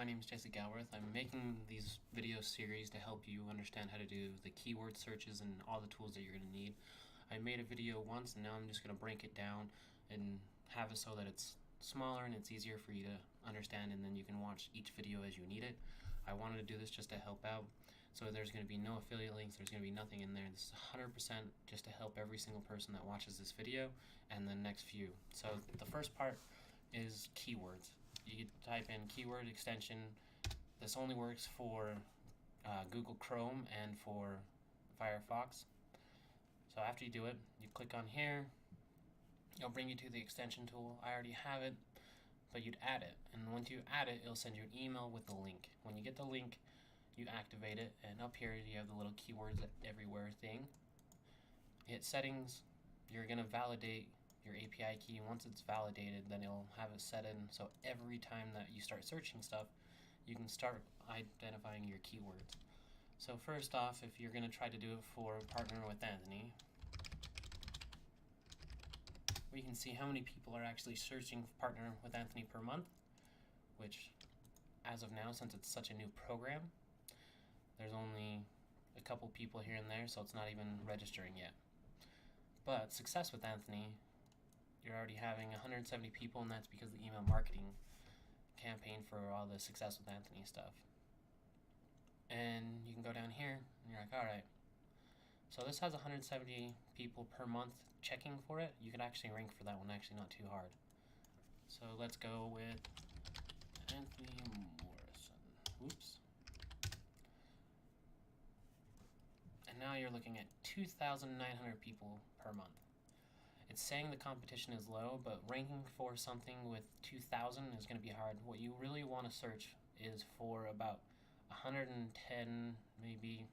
my name is Jesse Galworth. I'm making these video series to help you understand how to do the keyword searches and all the tools that you're going to need. I made a video once and now I'm just going to break it down and have it so that it's smaller and it's easier for you to understand, and then you can watch each video as you need it. I wanted to do this just to help out. So there's going to be no affiliate links, there's going to be nothing in there. This is 100% just to help every single person that watches this video and the next few. So the first part is keywords. You type in keyword extension. This only works for Google Chrome and for Firefox. So after you do it, you click on here. It'll bring you to the extension tool. I already have it, but you'd add it. And once you add it, it'll send you an email with the link. When you get the link, you activate it, and up here you have the little keywords everywhere thing. Hit settings. You're going to validate your API key. Once it's validated, then it'll have it set in so every time that you start searching stuff, you can start identifying your keywords. So first off, if you're going to try to do it for Partner with Anthony, we can see how many people are actually searching for Partner with Anthony per month, which as of now, since it's such a new program, there's only a couple people here and there, so it's not even registering yet. But Success with Anthony, you're already having 170 people, and that's because of the email marketing campaign for all the Success with Anthony stuff. And you can go down here, and you're like, all right. So this has 170 people per month checking for it. You can actually rank for that one, actually not too hard. So let's go with Anthony Morrison. Oops. And now you're looking at 2,900 people per month. It's saying the competition is low, but ranking for something with 2,000 is going to be hard. What you really want to search is for about 110, maybe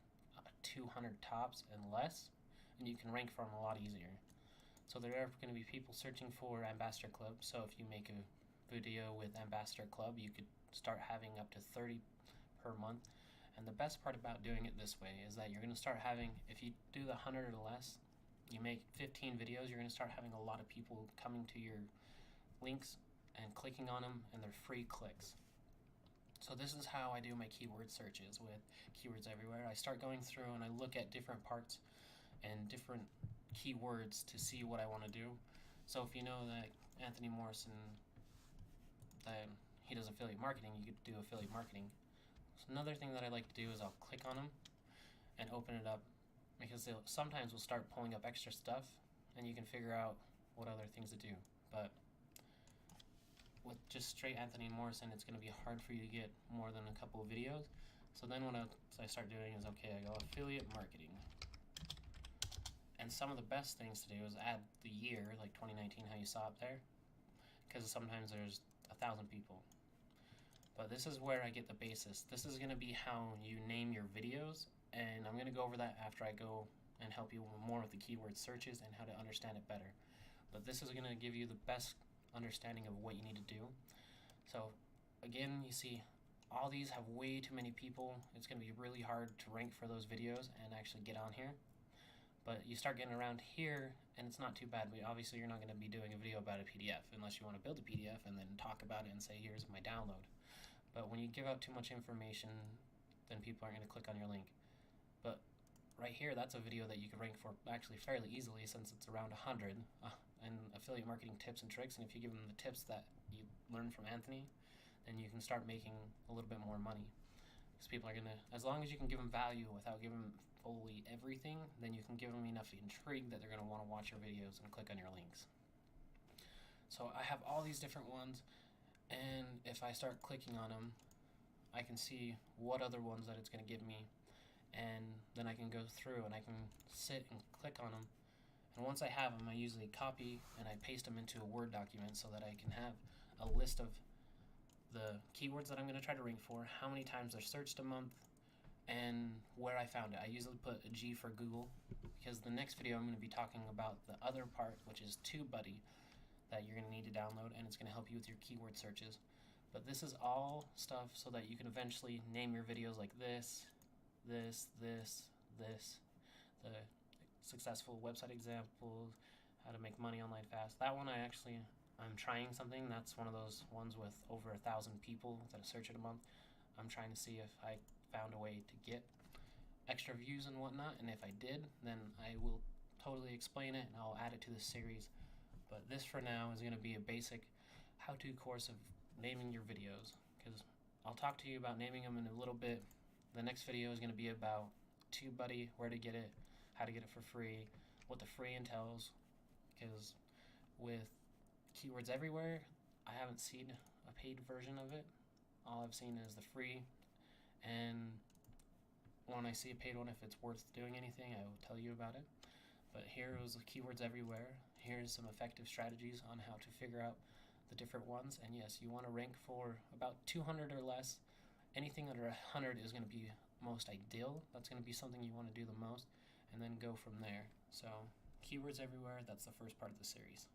200 tops and less, and you can rank for them a lot easier. So there are going to be people searching for Ambassador Club. So if you make a video with Ambassador Club, you could start having up to 30 per month. And the best part about doing it this way is that you're going to start having, if you do the 100 or less, you make 15 videos, you're going to start having a lot of people coming to your links and clicking on them, and they're free clicks. So this is how I do my keyword searches with Keywordseverywhere. I start going through and I look at different parts and different keywords to see what I want to do. So if you know that Anthony Morrison, that he does affiliate marketing, you could do affiliate marketing. So another thing that I like to do is I'll click on them and open it up, because sometimes we'll start pulling up extra stuff and you can figure out what other things to do. But with just straight Anthony Morrison, it's going to be hard for you to get more than a couple of videos. So then what I start doing is, okay, I go affiliate marketing. And some of the best things to do is add the year, like 2019, how you saw up there, because sometimes there's 1,000 people. But this is where I get the basis. This is going to be how you name your videos, and I'm going to go over that after I go and help you more with the keyword searches and how to understand it better. But this is going to give you the best understanding of what you need to do. So again, you see all these have way too many people. It's going to be really hard to rank for those videos and actually get on here. But you start getting around here and it's not too bad. Obviously you're not going to be doing a video about a PDF unless you want to build a PDF and then talk about it and say, here's my download. But when you give out too much information, then people aren't going to click on your link. But right here, that's a video that you could rank for actually fairly easily, since it's around 100, and affiliate marketing tips and tricks. And if you give them the tips that you learned from Anthony, then you can start making a little bit more money. Because people are going to, as long as you can give them value without giving them fully everything, then you can give them enough intrigue that they're going to want to watch your videos and click on your links. So I have all these different ones, and if I start clicking on them, I can see what other ones that it's going to give me. And then I can go through and I can sit and click on them. And once I have them, I usually copy and I paste them into a Word document so that I can have a list of the keywords that I'm going to try to rank for, how many times they're searched a month, and where I found it. I usually put a G for Google, because the next video I'm going to be talking about the other part, which is TubeBuddy, that you're going to need to download, and it's going to help you with your keyword searches. But this is all stuff so that you can eventually name your videos like this, the successful website examples, how to make money online fast. That one I'm I'm trying something. That's one of those ones with over 1,000 people that search it a month. I'm trying to see if I found a way to get extra views and whatnot, and if I did, then I will totally explain it and I'll add it to the series. But this for now is going to be a basic how-to course of naming your videos, because I'll talk to you about naming them in a little bit. The next video is going to be about TubeBuddy, where to get it, how to get it for free, what the free entails, because with Keywords Everywhere, I haven't seen a paid version of it. All I've seen is the free, and when I see a paid one, if it's worth doing anything, I will tell you about it. But here was Keywords Everywhere. Here's some effective strategies on how to figure out the different ones. And yes, you want to rank for about 200 or less. Anything under 100 is going to be most ideal. That's going to be something you want to do the most, and then go from there. So Keywords Everywhere, that's the first part of the series.